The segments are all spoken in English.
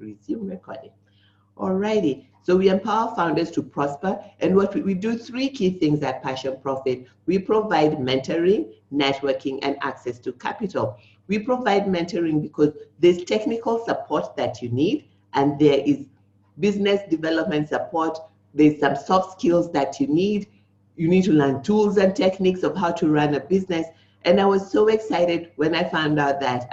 resume recording. Alrighty, so we empower founders to prosper, and what we do three key things at Passion Profit. We provide mentoring, networking, and access to capital. We provide mentoring because there's technical support that you need, and there is business development support. There's some soft skills that you need. You need to learn tools and techniques of how to run a business. And I was so excited when I found out that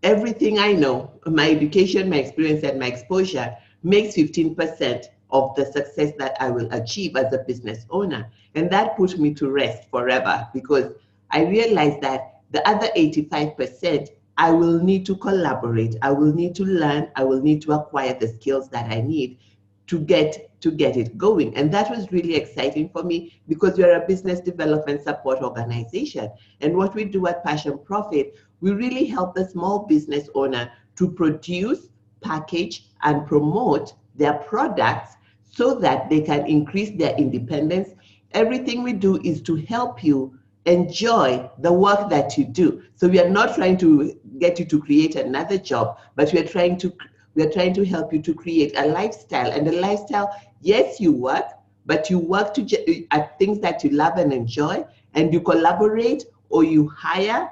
everything I know, my education, my experience, and my exposure makes 15% of the success that I will achieve as a business owner. And that put me to rest forever, because I realized that the other 85%, I will need to collaborate, I will need to learn, I will need to acquire the skills that I need to get it going. And that was really exciting for me, because we're a business development support organization. And what we do at Passion Profit, we really help the small business owner to produce, package, and promote their products so that they can increase their independence. Everything we do is to help you enjoy the work that you do. So we are not trying to get you to create another job, but we are trying to help you to create a lifestyle. And the lifestyle, yes, you work, but you work at things that you love and enjoy, and you collaborate, or you hire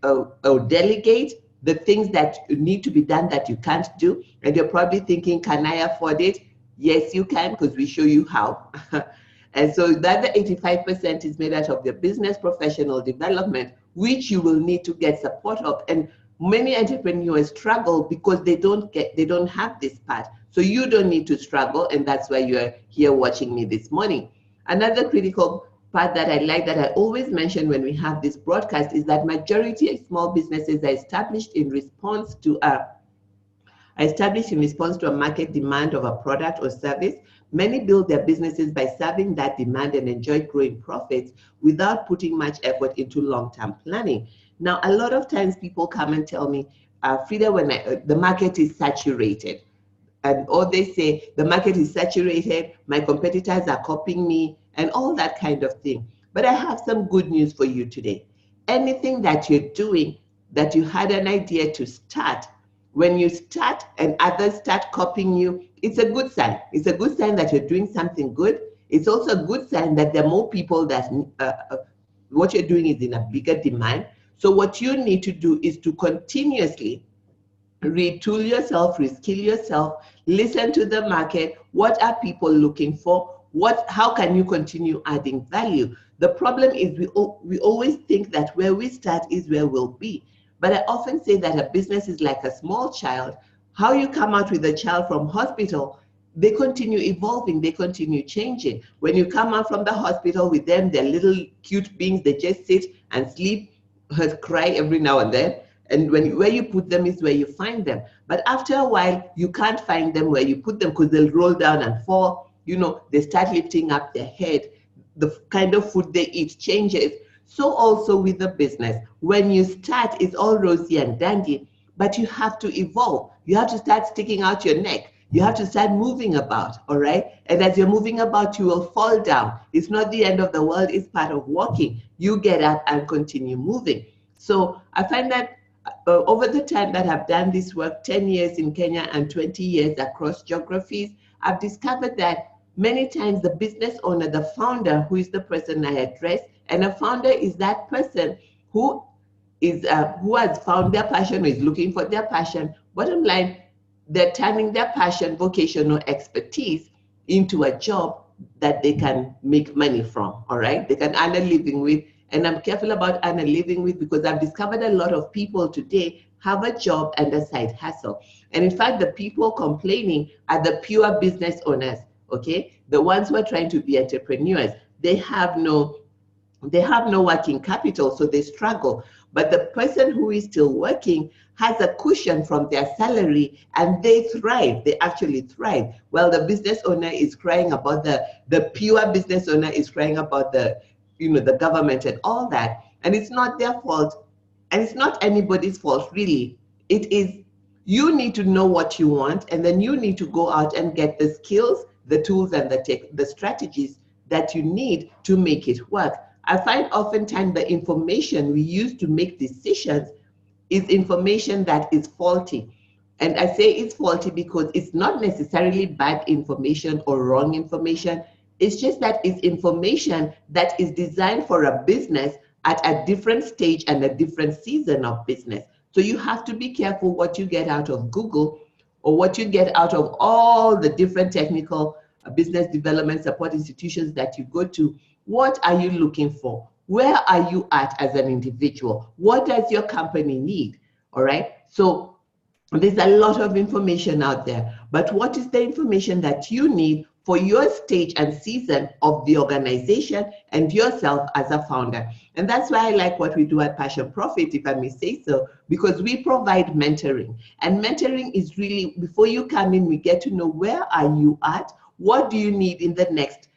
or delegate the things that need to be done that you can't do. And you're probably thinking, can I afford it? Yes, you can, because we show you how. And so that the 85% is made out of your business professional development, which you will need to get support of. And many entrepreneurs struggle because they don't have this part. So you don't need to struggle, and that's why you're here watching me this morning. Another critical part that I like, that I always mention when we have this broadcast, is that majority of small businesses are established in response to a market demand of a product or service. Many build their businesses by serving that demand and enjoy growing profits without putting much effort into long-term planning. Now, a lot of times people come and tell me, Frida, when the market is saturated, or they say the market is saturated, my competitors are copying me, and all that kind of thing. But I have some good news for you today. Anything that you're doing that you had an idea to start, when you start and others start copying you, it's a good sign. It's a good sign that you're doing something good. It's also a good sign that there are more people that what you're doing is in a bigger demand. So what you need to do is to continuously retool yourself, reskill yourself, listen to the market. What are people looking for? How can you continue adding value? The problem is we always think that where we start is where we'll be. But I often say that a business is like a small child. How you come out with a child from hospital, they continue evolving, they continue changing. When you come out from the hospital with them, they're little cute beings, they just sit and sleep, cry every now and then. And where you put them is where you find them. But after a while, you can't find them where you put them, because they'll roll down and fall. They start lifting up their head. The kind of food they eat changes. So also with the business, when you start, it's all rosy and dandy, but you have to evolve. You have to start sticking out your neck. You have to start moving about, all right? And as you're moving about, you will fall down. It's not the end of the world, it's part of walking. You get up and continue moving. So I find that over the time that I've done this work, 10 years in Kenya and 20 years across geographies, I've discovered that many times the business owner, the founder, who is the person I address, and a founder is that person who has found their passion, or is looking for their passion. Bottom line, they're turning their passion, vocational expertise into a job that they can make money from, all right? They can earn a living with. And I'm careful about earn a living with, because I've discovered a lot of people today have a job and a side hustle. And in fact, the people complaining are the pure business owners, okay? The ones who are trying to be entrepreneurs. They have no working capital, so they struggle. But the person who is still working has a cushion from their salary, and they thrive. They actually thrive. Well, the business owner is crying about the pure business owner is crying about the government and all that. And it's not their fault, and it's not anybody's fault, really. It is, you need to know what you want, and then you need to go out and get the skills, the tools, and the strategies that you need to make it work. I find oftentimes the information we use to make decisions is information that is faulty. And I say it's faulty because it's not necessarily bad information or wrong information. It's just that it's information that is designed for a business at a different stage and a different season of business. So you have to be careful what you get out of Google or what you get out of all the different technical business development support institutions that you go to. What are you looking for? Where are you at as an individual? What does your company need? All right. So there's a lot of information out there, but what is the information that you need for your stage and season of the organization and yourself as a founder? And that's why I like what we do at Passion Profit, if I may say so, because we provide mentoring. And mentoring is really, before you come in, we get to know where are you at, what do you need in the next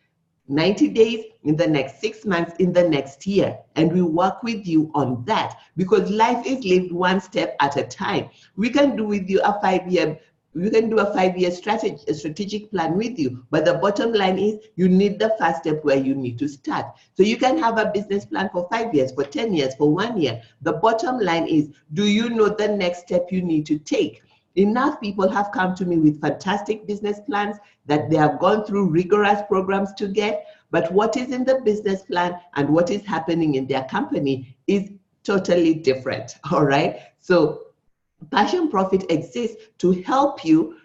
90 days, in the next 6 months, in the next year. And we work with you on that because life is lived one step at a time. We can do with you a 5-year, we can do a 5-year strategic plan with you. But the bottom line is you need the first step where you need to start. So you can have a business plan for 5 years, for 10 years, for 1 year. The bottom line is, do you know the next step you need to take? Enough people have come to me with fantastic business plans that they have gone through rigorous programs to get, but what is in the business plan and what is happening in their company is totally different, all right? So Passion Profit exists to help you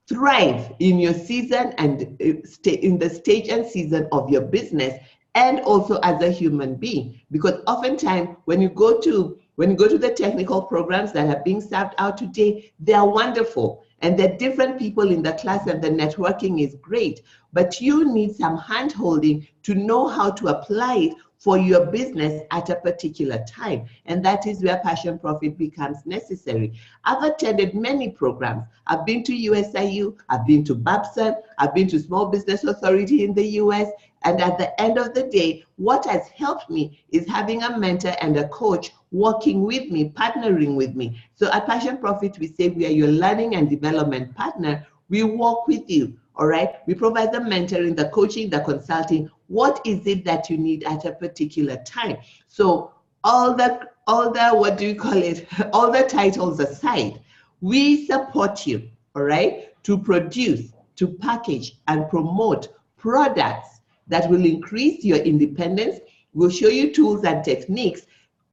thrive in your season and in the stage and season of your business, and also as a human being. Because oftentimes when you go to the technical programs that are being served out today, they are wonderful. And there are different people in the class and the networking is great. But you need some hand-holding to know how to apply it for your business at a particular time. And that is where Passion Profit becomes necessary. I've attended many programs. I've been to USIU, I've been to BAPSON, I've been to Small Business Authority in the US. And at the end of the day, what has helped me is having a mentor and a coach working with me, partnering with me. So at Passion Profit, we say we are your learning and development partner. We work with you, all right? We provide the mentoring, the coaching, the consulting. What is it that you need at a particular time? So all the what do you call it? All the titles aside, we support you, all right, to produce, to package and promote products that will increase your independence. We'll show you tools and techniques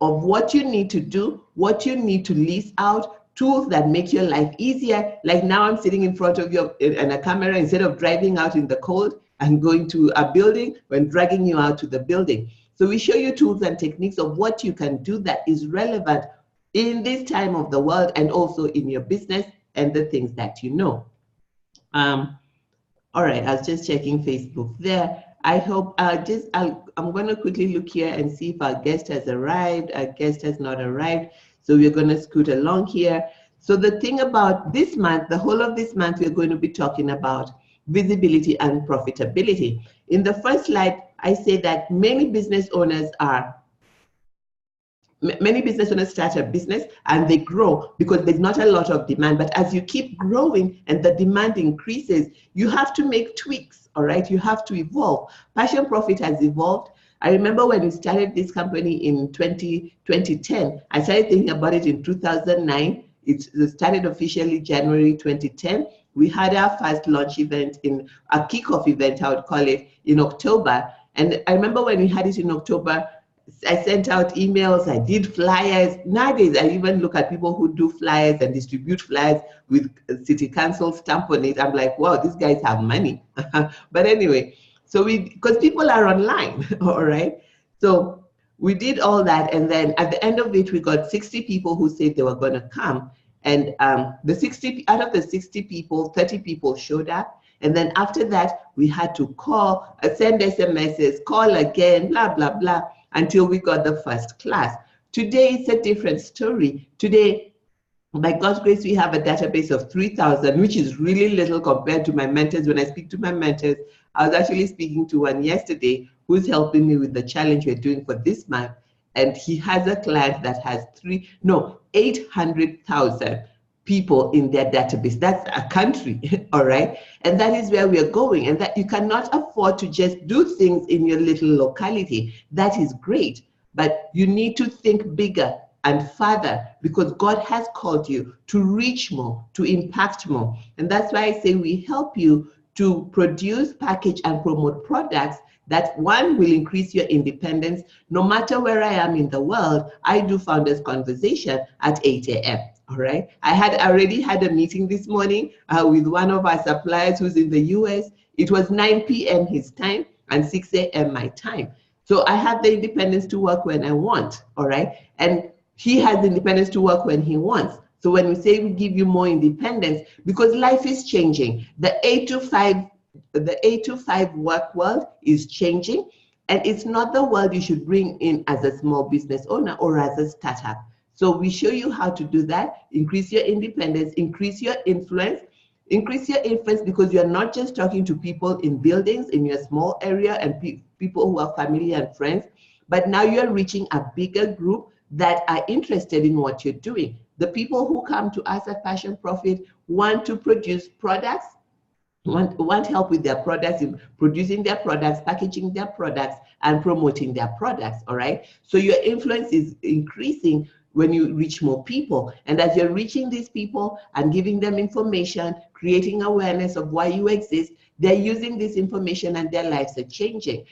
of what you need to do, what you need to list out, tools that make your life easier. Like now I'm sitting in front of you and a camera instead of driving out in the cold and going to a building when dragging you out to the building. So we show you tools and techniques of what you can do that is relevant in this time of the world and also in your business and the things that you know. All right, I was just checking Facebook there. I hope I'm going to quickly look here and see if our guest has arrived. Our guest has not arrived, so we're going to scoot along here. So the thing about this month, the whole of this month, we're going to be talking about visibility and profitability. In the first slide, I say that many business owners start a business and they grow because there's not a lot of demand. But as you keep growing and the demand increases, you have to make tweaks, all right? You have to evolve. Passion Profit has evolved. I remember when we started this company in 2010, I started thinking about it in 2009. It started officially January 2010. We had our first launch event, in a kickoff event, I would call it, in October. And I remember when we had it in October, I sent out emails, I did flyers. Nowadays, I even look at people who do flyers and distribute flyers with city council stamp on it. I'm like, wow, these guys have money. But anyway, so because people are online, all right? So we did all that. And then at the end of it, we got 60 people who said they were going to come. And out of the 60 people, 30 people showed up. And then after that, we had to call, send SMSs, call again, blah, blah, blah, until we got the first class. Today, it's a different story. Today, by God's grace, we have a database of 3,000, which is really little compared to my mentors. When I speak to my mentors, I was actually speaking to one yesterday who's helping me with the challenge we're doing for this month. And he has a client that has 800,000 people in their database. That's a country, all right? And that is where we are going, and that you cannot afford to just do things in your little locality. That is great, but you need to think bigger and further, because God has called you to reach more, to impact more. And that's why I say we help you to produce, package, and promote products that, one, will increase your independence. No matter where I am in the world, I do Founders Conversation at 8 a.m. All right. I had already had a meeting this morning with one of our suppliers who's in the US. It was 9 p.m. his time and 6 a.m. my time. So I have the independence to work when I want. All right. And he has the independence to work when he wants. So when we say we give you more independence, because life is changing, the 8 to 5 work world is changing, and it's not the world you should bring in as a small business owner or as a startup. So we show you how to do that, increase your independence, increase your influence because you're not just talking to people in buildings in your small area and people who are family and friends, but now you're reaching a bigger group that are interested in what you're doing. The people who come to us at Passion Profit want to produce products, want help with their products, in producing their products, packaging their products, and promoting their products, all right? So your influence is increasing when you reach more people. And as you're reaching these people and giving them information, creating awareness of why you exist, they're using this information and their lives are changing.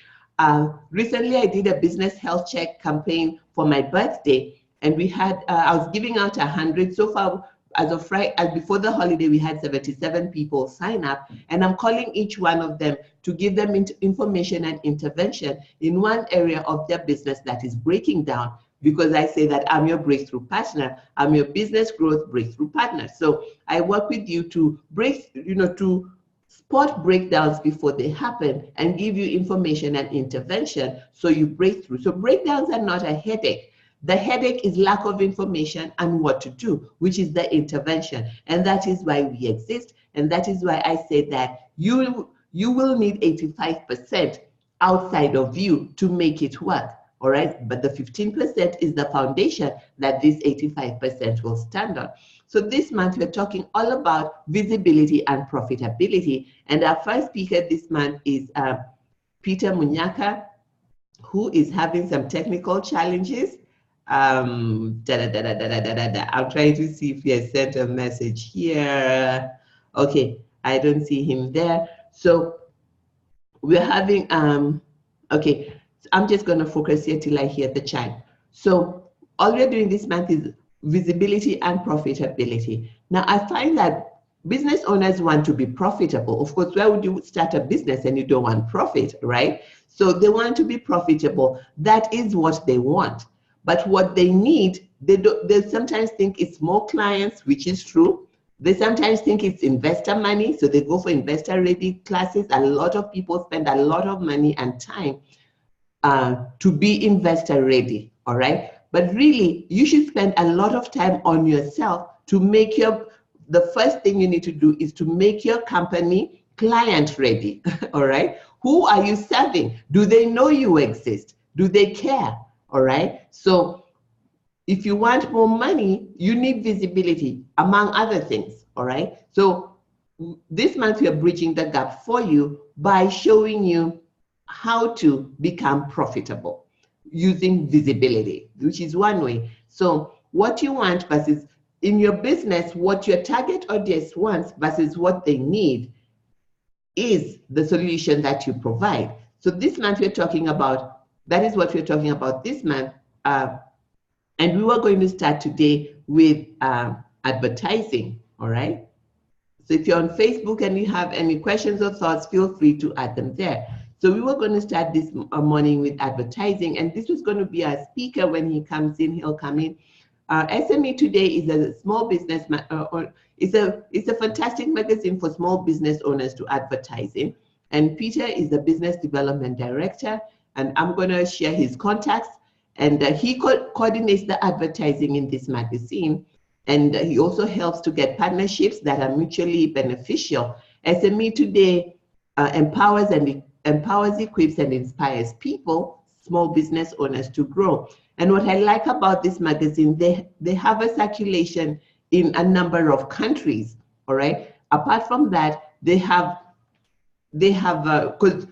Recently, I did a business health check campaign for my birthday, and we had, I was giving out 100. So far, as of Friday, before the holiday, we had 77 people sign up, and I'm calling each one of them to give them information and intervention in one area of their business that is breaking down, because I say that I'm your breakthrough partner, I'm your business growth breakthrough partner. So I work with you to to spot breakdowns before they happen and give you information and intervention so you break through. So breakdowns are not a headache. The headache is lack of information and what to do, which is the intervention. And that is why we exist. And that is why I say that you will need 85% outside of you to make it work. All right. But the 15% is the foundation that this 85% will stand on. So this month, we're talking all about visibility and profitability. And our first speaker this month is Peter Munyaka, who is having some technical challenges. I'm trying to see if he has sent a message here. Okay, I don't see him there. So we're having, okay, I'm just going to focus here till I hear the chime. So all we're doing this month is visibility and profitability. Now, I find that business owners want to be profitable. Of course, why would you start a business and you don't want profit, right? So they want to be profitable. That is what they want. But what they need, they sometimes think it's more clients, which is true. They sometimes think it's investor money, so they go for investor-ready classes. A lot of people spend a lot of money and time to be investor ready, all right? But really, you should spend a lot of time on yourself to make the first thing you need to do is to make your company client ready, all right? Who are you serving? Do they know you exist? Do they care, all right? So if you want more money, you need visibility, among other things, all right? So this month, we are bridging the gap for you by showing you how to become profitable using visibility, which is one way. So what you want versus in your business, what your target audience wants versus what they need is the solution that you provide. So this month we're talking about, that is what we're talking about this month. And we were going to start today with advertising, all right? So if you're on Facebook and you have any questions or thoughts, feel free to add them there. So we were going to start this morning with advertising, and this was going to be our speaker when he comes in. He'll come in. SME Today is a small business, it's a fantastic magazine for small business owners to advertise in. And Peter is the business development director, and I'm going to share his contacts. And he coordinates the advertising in this magazine. And he also helps to get partnerships that are mutually beneficial. SME Today empowers, equips, and inspires people, small business owners, to grow. And what I like about this magazine, they have a circulation in a number of countries, all right? Apart from that, they have because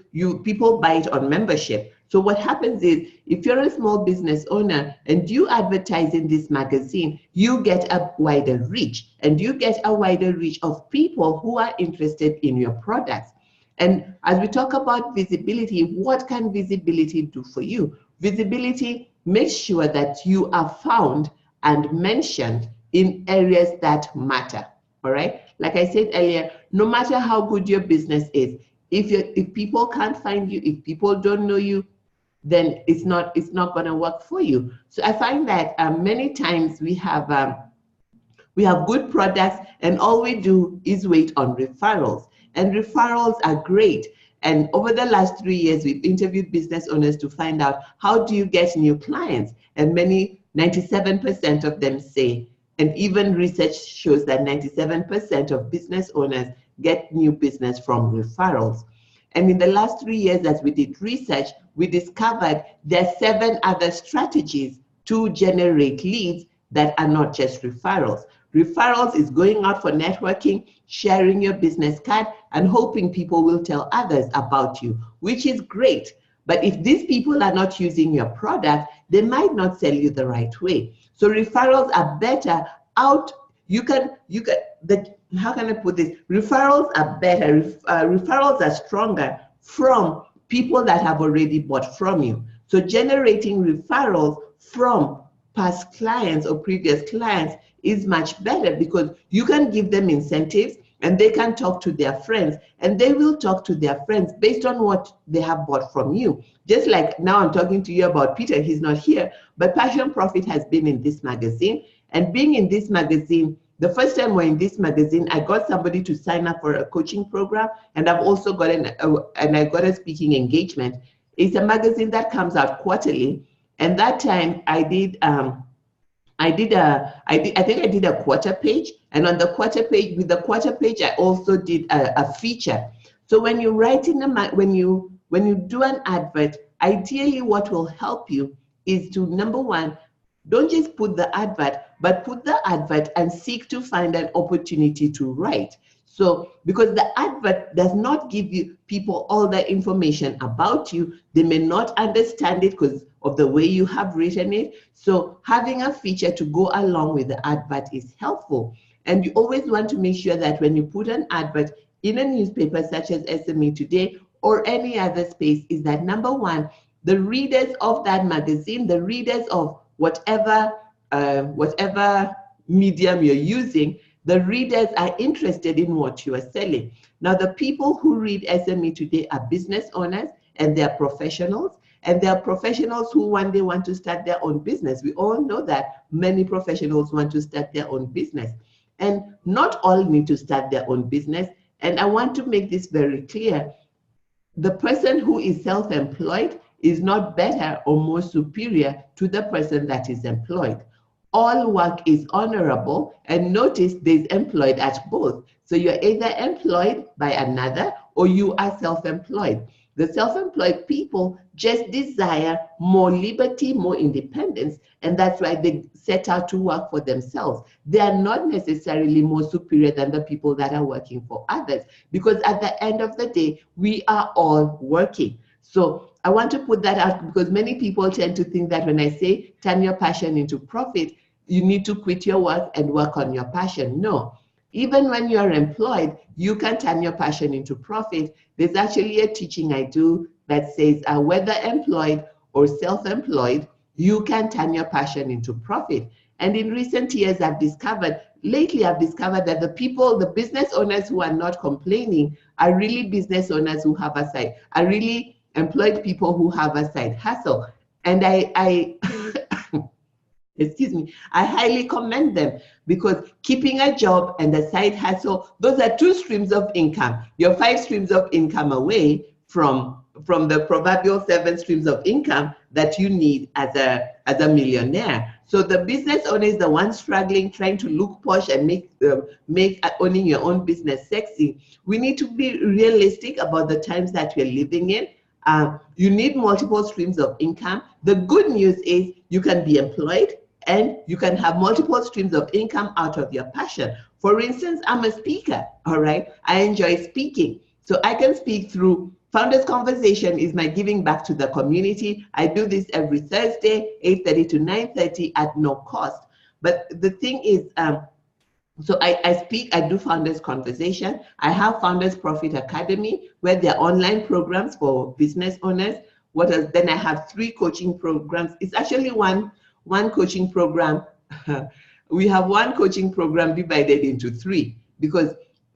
people buy it on membership. So what happens is, if you're a small business owner and you advertise in this magazine, you get a wider reach, and you get a wider reach of people who are interested in your products. And as we talk about visibility, what can visibility do for you? Visibility makes sure that you are found and mentioned in areas that matter. All right. Like I said earlier, no matter how good your business is, if people can't find you, if people don't know you, then it's not going to work for you. So I find that many times we have good products, and all we do is wait on referrals. And referrals are great. And over the last 3 years, we've interviewed business owners to find out, how do you get new clients? And 97% of them say, and even research shows that 97% of business owners get new business from referrals. And in the last 3 years, as we did research, we discovered there are 7 other strategies to generate leads that are not just referrals. Referrals is going out for networking, sharing your business card, and hoping people will tell others about you, which is great. But if these people are not using your product, they might not sell you the right way. So referrals are better out. How can I put this? Referrals are better. Referrals are stronger from people that have already bought from you. So generating referrals from past clients or previous clients is much better, because you can give them incentives and they can talk to their friends, and they will talk to their friends based on what they have bought from you. Just like now I'm talking to you about Peter, he's not here, but Passion Profit has been in this magazine. And being in this magazine, the first time we're in this magazine, I got somebody to sign up for a coaching program, and I've also got I got a speaking engagement. It's a magazine that comes out quarterly, and that time I think I did a quarter page, and on the quarter page, with the quarter page, I also did a feature. So when you write when you do an advert, ideally what will help you is to, number one, don't just put the advert, but put the advert and seek to find an opportunity to write. So, because the advert does not give you people all the information about you, they may not understand it because of the way you have written it. So having a feature to go along with the advert is helpful. And you always want to make sure that when you put an advert in a newspaper such as SME Today or any other space, is that, number one, the readers of that magazine, the readers of whatever medium you're using, the readers are interested in what you are selling. Now, the people who read SME Today are business owners, and they're professionals, and there are professionals who one day want to start their own business. We all know that many professionals want to start their own business, and not all need to start their own business. And I want to make this very clear. The person who is self-employed is not better or more superior to the person that is employed. All work is honorable, and notice there's employed at both. So you're either employed by another or you are self-employed. The self-employed people just desire more liberty, more independence, and that's why they set out to work for themselves. They are not necessarily more superior than the people that are working for others, because at the end of the day, we are all working. So I want to put that out, because many people tend to think that when I say turn your passion into profit, you need to quit your work and work on your passion. No. Even when you're employed, you can turn your passion into profit. There's actually a teaching I do that says whether employed or self-employed, you can turn your passion into profit. And in recent years, lately I've discovered that the business owners who are not complaining are really business owners who have are really employed people who have a side hustle. And I excuse me, I highly commend them, because keeping a job and a side hustle, those are 2 streams of income. You're 5 streams of income away from the proverbial 7 streams of income that you need as a millionaire. So the business owner is the one struggling, trying to look posh and make owning your own business sexy. We need to be realistic about the times that we're living in. You need multiple streams of income. The good news is you can be employed and you can have multiple streams of income out of your passion. For instance, I'm a speaker, all right? I enjoy speaking. So I can speak through Founders Conversation is my giving back to the community. I do this every Thursday, 8:30 to 9:30 at no cost. But the thing is, so I speak, I do Founders Conversation. I have Founders Profit Academy, where there are online programs for business owners. What else? Then I have 3 coaching programs. It's actually one coaching program. We have one coaching program divided into 3 because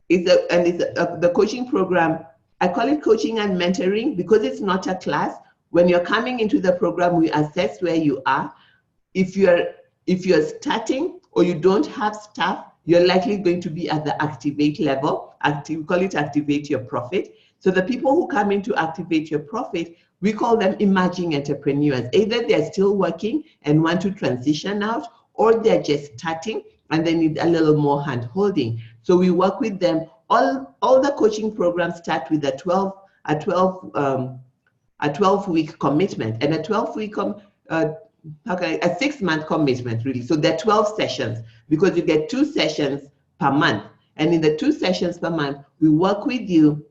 the coaching program, I call it coaching and mentoring because it's not a class. When you're coming into the program, we assess where you are. If you're starting or you don't have staff, you're likely going to be at the activate level. We call it activate your profit. So the people who come in to activate your profit, we call them emerging entrepreneurs. Either they're still working and want to transition out, or they're just starting and they need a little more hand holding. So we work with them. All the coaching programs start with a 12-week commitment, and a 12-week a 6-month commitment, really. So there are 12 sessions because you get 2 sessions per month. And in the 2 sessions per month, we work with you.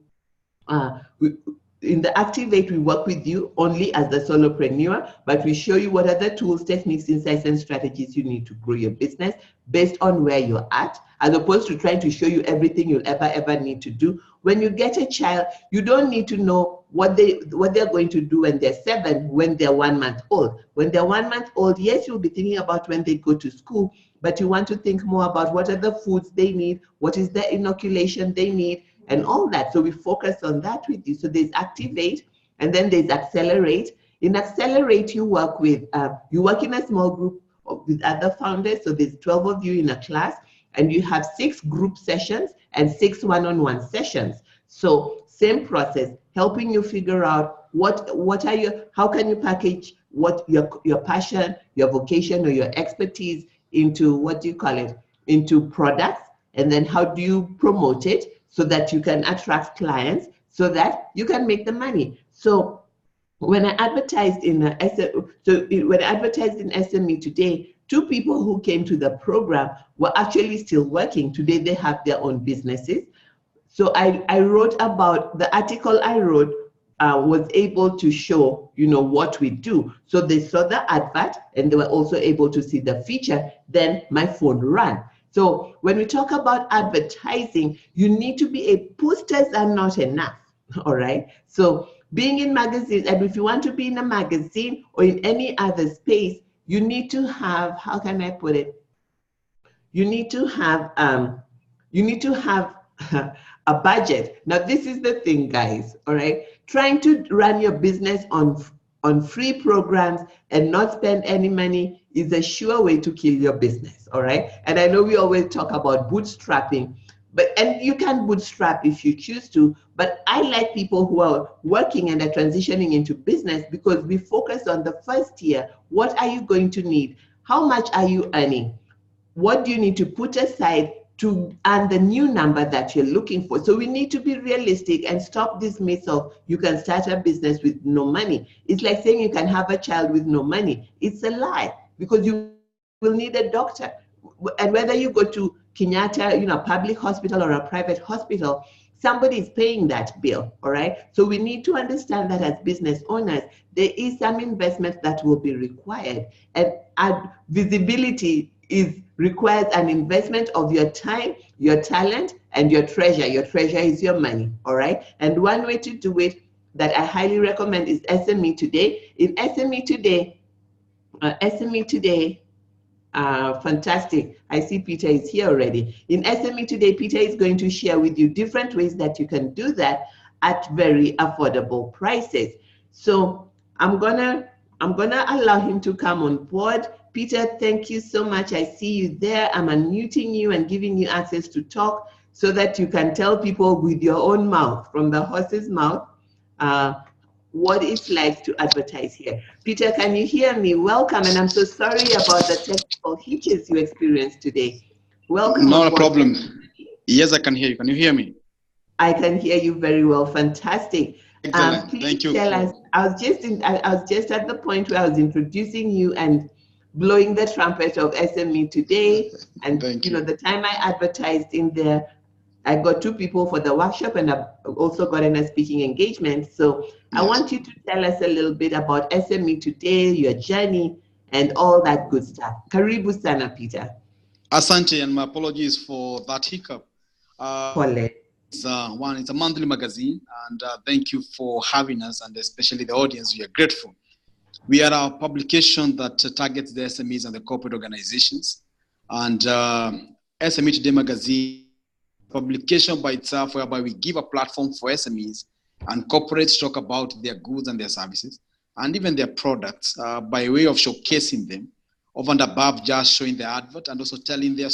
In the Activate, we work with you only as the solopreneur, but we show you what are the tools, techniques, insights, and strategies you need to grow your business based on where you're at, as opposed to trying to show you everything you'll ever need to do. When you get a child, you don't need to know what they're going to do when they're 7, when they're 1 month old. When they're 1 month old, yes, you'll be thinking about when they go to school, but you want to think more about what are the foods they need, what is the inoculation they need, and all that. So we focus on that with you. So there's Activate, and then there's Accelerate. In Accelerate, you work in a small group with other founders. So there's 12 of you in a class, and you have 6 group sessions and 6 one-on-one sessions. So same process, helping you figure out how can you package what your passion, your vocation, or your expertise into, into products, and then how do you promote it so that you can attract clients, so that you can make the money. So when I advertised in SME today, 2 people who came to the program were actually still working. Today they have their own businesses. So I wrote about the article I wrote was able to show, what we do. So they saw the advert and they were also able to see the feature. Then my phone rang. So when we talk about advertising, you need to be posters are not enough, all right? So being in magazines, and if you want to be in a magazine or in any other space, you need to have, how can I put it? You need to have a budget. Now, this is the thing, guys, all right? Trying to run your business on free programs and not spend any money is a sure way to kill your business, all right? And I know we always talk about bootstrapping, and you can bootstrap if you choose to, but I like people who are working and are transitioning into business because we focus on the first year. What are you going to need? How much are you earning? What do you need to put aside to earn the new number that you're looking for? So we need to be realistic and stop this myth of you can start a business with no money. It's like saying you can have a child with no money. It's a lie, because you will need a doctor. And whether you go to Kenyatta, public hospital or a private hospital, somebody is paying that bill, all right? So we need to understand that as business owners, there is some investment that will be required. And visibility requires an investment of your time, your talent, and your treasure. Your treasure is your money, all right? And one way to do it that I highly recommend is SME Today. In SME Today, fantastic. I see Peter is here already. In SME Today, Peter is going to share with you different ways that you can do that at very affordable prices. So I'm gonna allow him to come on board. Peter, thank you so much. I see you there. I'm unmuting you and giving you access to talk so that you can tell people with your own mouth, from the horse's mouth, what it's like to advertise here. Peter, can you hear me? Welcome, and I'm so sorry about the technical hitches you experienced today. Welcome. Not a problem. Yes, I can hear you. Can you hear me? I can hear you very well. Fantastic. Excellent. Please Thank you. Tell us. I was just at the point where I was introducing you and blowing the trumpet of SME Today, and the time I advertised in there, I got 2 people for the workshop, and I've also gotten a speaking engagement. So I Yes. want you to tell us a little bit about SME today, your journey, and all that good stuff. Karibu sana, Peter. Asante, and my apologies for that hiccup. Pole. It's a monthly magazine, and thank you for having us, and especially the audience. We are grateful. We are a publication that targets the SMEs and the corporate organizations. And SME Today magazine, publication by itself, whereby we give a platform for SMEs and corporates to talk about their goods and their services, and even their products by way of showcasing them, over and above just showing the advert and also telling their.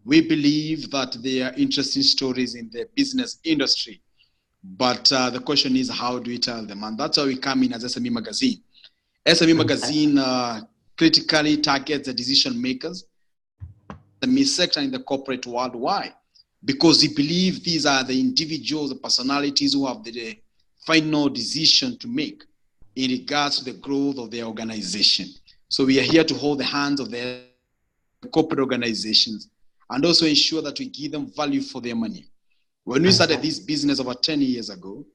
We believe that there are interesting stories in the business industry, but the question is, how do we tell them? And that's how we come in as SME magazine. SME magazine critically targets the decision makers, the SME sector in the corporate world. Why? Because we believe these are the individuals, the personalities who have the final decision to make in regards to the growth of their organization. So we are here to hold the hands of the corporate organizations and also ensure that we give them value for their money. When we started this business over 10 years ago,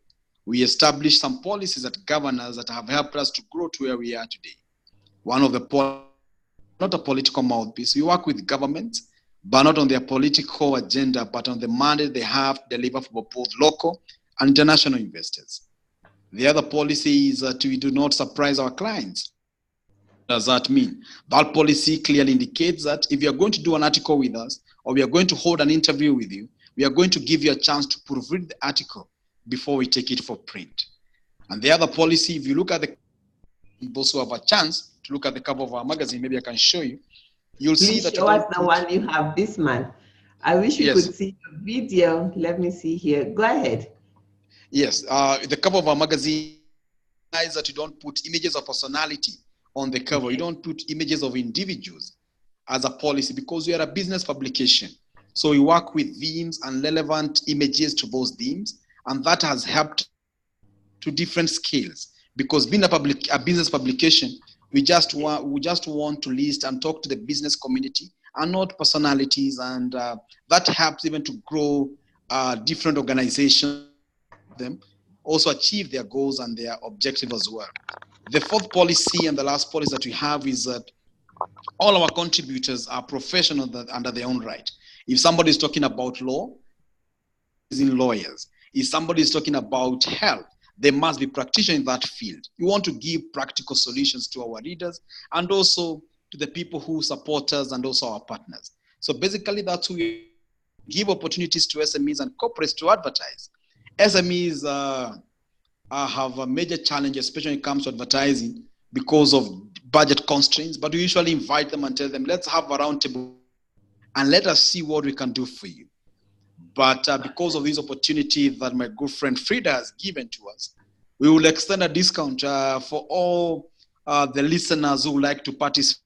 we established some policies that govern us that have helped us to grow to where we are today. One of the not a political mouthpiece. We work with governments, but not on their political agenda, but on the mandate they have to deliver for both local and international investors. The other policy is that we do not surprise our clients. What does that mean? That policy clearly indicates that if you're going to do an article with us, or we are going to hold an interview with you, we are going to give you a chance to proofread the article before we take it for print. And the other policy, if you look at those who have a chance to look at the cover of our magazine, maybe I can show you. You'll see that. Please show us the one you have this month. I wish you could see the video. Let me see here. Go ahead. Yes, the cover of our magazine is that you don't put images of personality on the cover. You don't put images of individuals as a policy because we are a business publication. So we work with themes and relevant images to those themes, and that has helped to different scales. Because being a business publication, we just want to list and talk to the business community and not personalities, and that helps even to grow different organizations, them also achieve their goals and their objectives as well. The fourth policy and the last policy that we have is that all our contributors are professionals under their own right. If somebody is talking about law, is in lawyers. If somebody is talking about health, they must be practitioners in that field. We want to give practical solutions to our readers and also to the people who support us and also our partners. So basically, that's who we give opportunities to SMEs and corporates to advertise. SMEs have a major challenge, especially when it comes to advertising, because of budget constraints. But we usually invite them and tell them, let's have a roundtable and let us see what we can do for you. But because of this opportunity that my good friend Frida has given to us, we will extend a discount for all the listeners who like to participate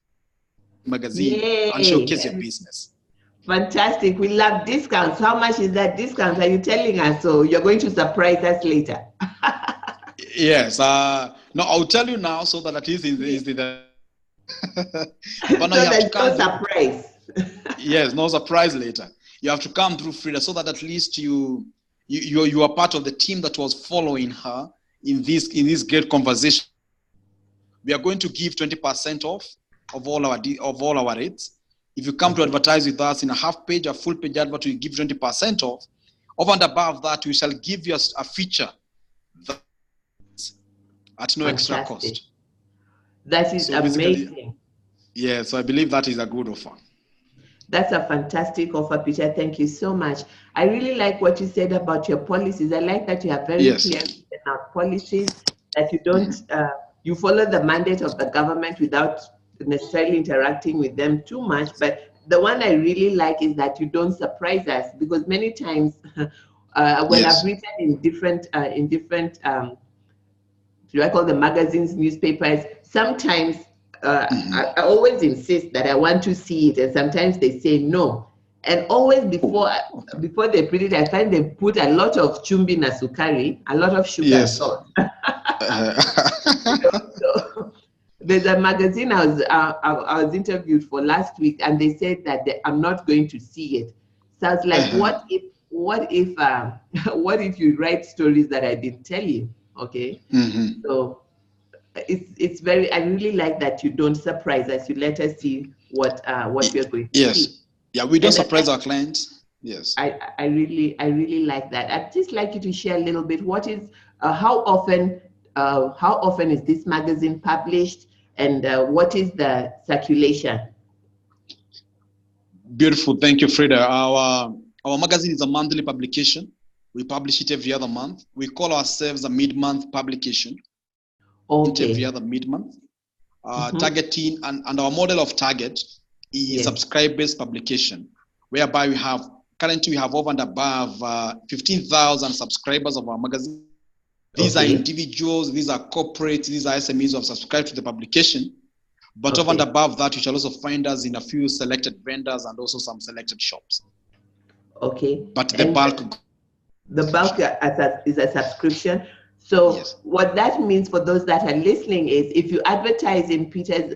in the magazine and showcase your business. Fantastic. We love discounts. How much is that discount? Are you telling us? So you're going to surprise us later. Yes. No, I'll tell you now so that at least is the but no, so there's no surprise. Yes, no surprise later. You have to come through Frida so that at least you are part of the team that was following her in this great conversation. We are going to give 20% off of all our rates. If you come to advertise with us in a half page, a full page advert, we give 20% off. Over and above that, we shall give you a feature at no extra cost. That is amazing. Yeah, so I believe that is a good offer. That's a fantastic offer, Peter. Thank you so much. I really like what you said about your policies. I like that you have very clear policies, that you don't, you follow the mandate of the government without necessarily interacting with them too much. But the one I really like is that you don't surprise us, because many times when I've written in different do I call them magazines, newspapers, sometimes I always insist that I want to see it, and sometimes they say no. And always before they put it, I find they put a lot of chumbi na sukari, a lot of sugar and salt. So, there's a magazine I was interviewed for last week, and they said that I'm not going to see it. So I was like, what if what if what if you write stories that I didn't tell you? Okay. Mm-hmm. So it's very, I really like that you don't surprise us. You let us see what we're going to see. Yes. Yeah, we don't And then surprise our clients. Yes. I really like that. I'd just like you to share a little bit. What is how often is this magazine published, and what is the circulation? Beautiful. Thank you, Frida. Our magazine is a monthly publication. We publish it every other month. We call ourselves a mid-month publication. Every Okay. other mid-month. Mm-hmm. Targeting and our model of target is Yes. subscribe-based publication, whereby currently we have over and above 15,000 subscribers of our magazine. These are Okay. individuals, these are corporates, these are SMEs who have subscribed to the publication. But over and Okay. above that, you shall also find us in a few selected vendors and also some selected shops. Okay. But the And bulk the bulk subscription. is a subscription. So Yes. what that means for those that are listening is, if you advertise in Peter's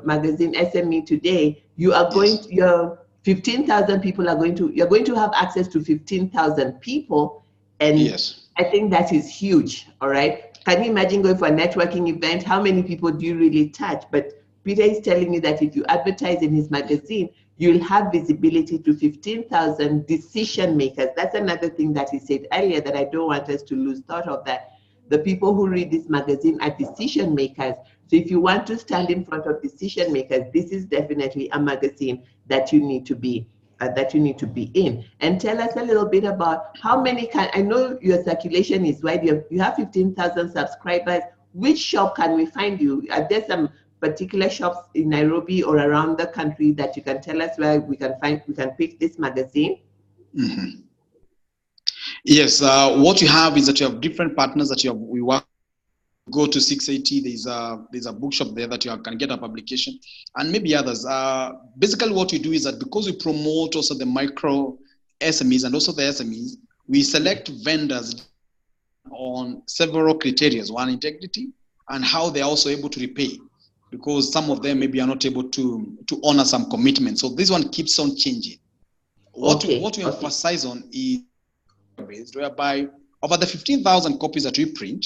magazine SME today, you are going Yes. to, your 15,000 people are going to, you're going to have access to 15,000 people. And Yes. I think that is huge. All right. Can you imagine going for a networking event? How many people do you really touch? But Peter is telling you that if you advertise in his magazine, you'll have visibility to 15,000 decision makers. That's another thing that he said earlier that I don't want us to lose thought of, that the people who read this magazine are decision makers. So if you want to stand in front of decision makers, this is definitely a magazine that you need to be in. And tell us a little bit about how many I know your circulation is wide. You have 15,000 subscribers. Which shop can we find you? Are there some particular shops in Nairobi or around the country that you can tell us where we can pick this magazine? Mm-hmm. Yes. What you have is that you have different partners that we work. Go to 680. There's a bookshop there that you can get a publication, and maybe others. Basically, what we do is that because we promote also the micro SMEs and also the SMEs, we select vendors on several criteria. One, integrity, and how they're also able to repay, because some of them maybe are not able to honor some commitments. So this one keeps on changing. What we Okay. emphasize on is based, whereby over the 15,000 copies that we print,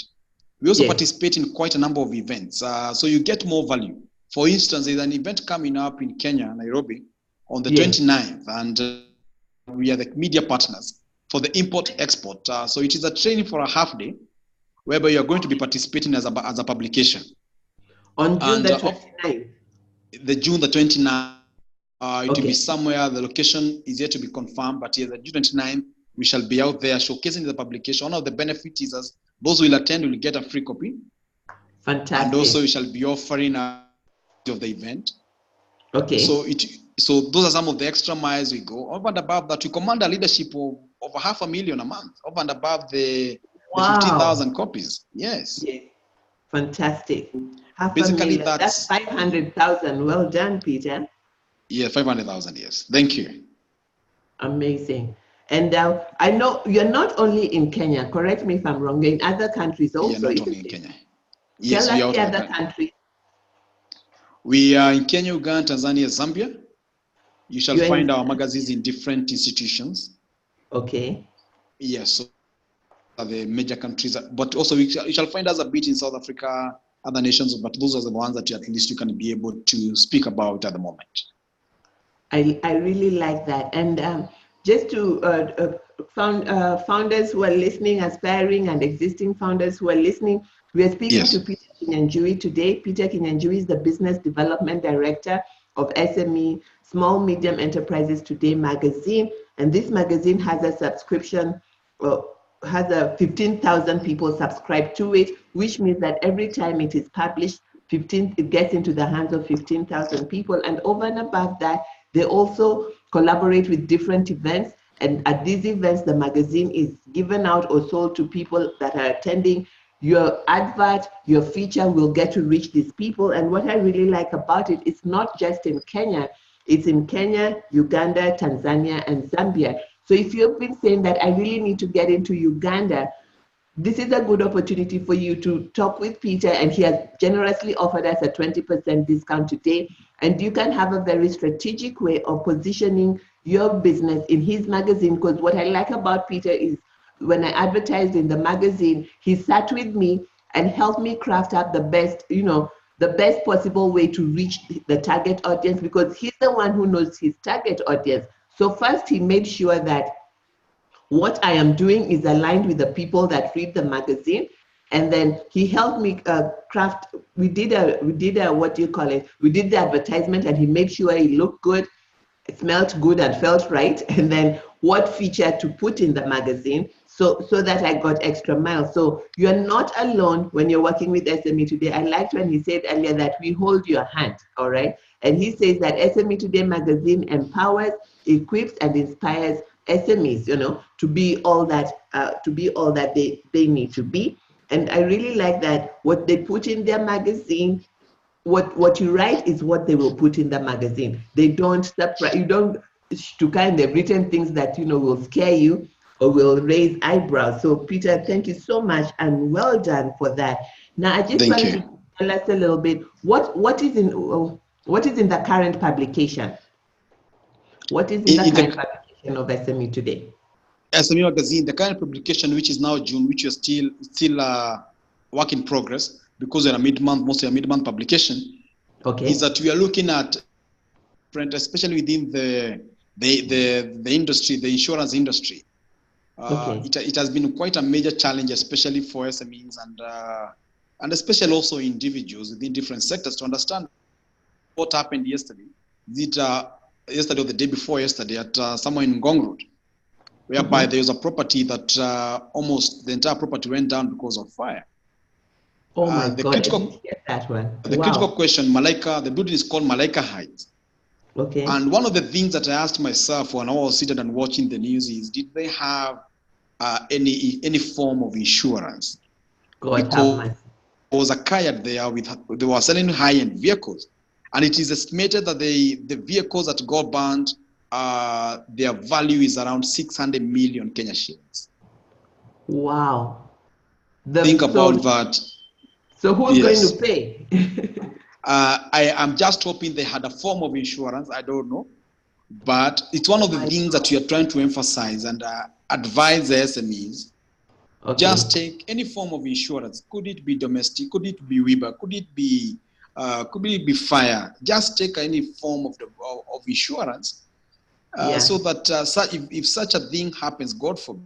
we also Yes. participate in quite a number of events. So you get more value. For instance, there's an event coming up in Kenya, Nairobi, on the Yes. 29th, and we are the media partners for the import-export. So it is a training for a half day, whereby you are going to be participating as a publication. On June And the 29th. the June the 29th, it will be Okay. somewhere, the location is yet to be confirmed, but yeah, the June 29th, we shall be out there showcasing the publication. One of the benefits is as those who will attend will get a free copy. And also Fantastic. we shall be offering a of the event. Okay. So those are some of the extra miles we go. Over and above that, we command a leadership of over 500,000 a month, over and above the Wow. 15,000 copies. Yes. Yes. Fantastic. Half a Basically, million. That's that's 500,000. Well done, Peter. 500,000. Yes. Thank you. Amazing. And I know you're not only in Kenya, correct me if I'm wrong, you're in other countries Yeah, also, not only isn't in it? Kenya. Tell Yes, we us are out the of the other country. countries. We are in Kenya, Uganda, Tanzania, Zambia. You shall You're in find our magazines Zambia. in different institutions. Okay. Yes, so are the major countries, but also you shall find us a bit in South Africa, other nations, but those are the ones that at least you can be able to speak about at the moment. I really like that. And just to founders who are listening, aspiring and existing founders who are listening, we are speaking to Yes. Peter Kinyanjui today. Peter Kinyanjui is the Business Development Director of SME Small Medium Enterprises Today magazine. And this magazine has a subscription, has a 15,000 people subscribe to it, which means that every time it is published, it gets into the hands of 15,000 people. And over and above that, they also collaborate with different events. And at these events, the magazine is given out or sold to people that are attending. Your advert, your feature will get to reach these people. And what I really like about it, it's not just in Kenya, it's in Kenya, Uganda, Tanzania, and Zambia. So if you've been saying that I really need to get into Uganda, this is a good opportunity for you to talk with Peter, and he has generously offered us a 20% discount today. And you can have a very strategic way of positioning your business in his magazine. Because what I like about Peter is when I advertised in the magazine, he sat with me and helped me craft up the best, the best possible way to reach the target audience, because he's the one who knows his target audience. So first he made sure that what I am doing is aligned with the people that read the magazine. And then he helped me craft. We did a what do you call it? We did the advertisement, and he made sure it looked good, it smelled good, and felt right. And then what feature to put in the magazine, so that I got extra miles. So you're not alone when you're working with SME Today. I liked when he said earlier that we hold your hand, all right? And he says that SME Today magazine empowers, equips, and inspires SMEs, to be all that they need to be. And I really like that what they put in their magazine, what you write is what they will put in the magazine. They don't separate. You don't to kind of written things that will scare you or will raise eyebrows. So Peter, thank you so much and well done for that. Now I just Thank wanted you. to tell us a little bit what is in the current publication. What is in the In current the publication of SME Today? SME magazine, the current publication, which is now June, which is still work in progress because they're a mid-month, mostly a mid-month publication, is Okay. that we are looking at, especially within the industry, the insurance industry. Okay. It has been quite a major challenge, especially for SMEs and especially also individuals within different sectors to understand what happened yesterday. Yesterday or the day before yesterday at somewhere in Ngong Road, whereby there was a property that almost the entire property went down because of fire. Oh my The God, I didn't critical get that one. the critical Wow. question, Malaika, the building is called Malaika Heights. Okay. And one of the things that I asked myself when I was seated and watching the news is, did they have any form of insurance? God have Because mercy. there was a kayak there they were selling high-end vehicles, and it is estimated that the vehicles that got burned, their value is around 600 million Kenya shillings. Wow. Think So about that. who's going to Yes. pay? I am just hoping they had a form of insurance. I don't know. But it's one Oh of the my things that we God. are trying to emphasize and advise the SMEs. Just Okay. take any form of insurance. Could it be domestic? Could it be Weber? Could it be fire? Just take any form of insurance, Yeah. so that if such a thing happens, God forbid,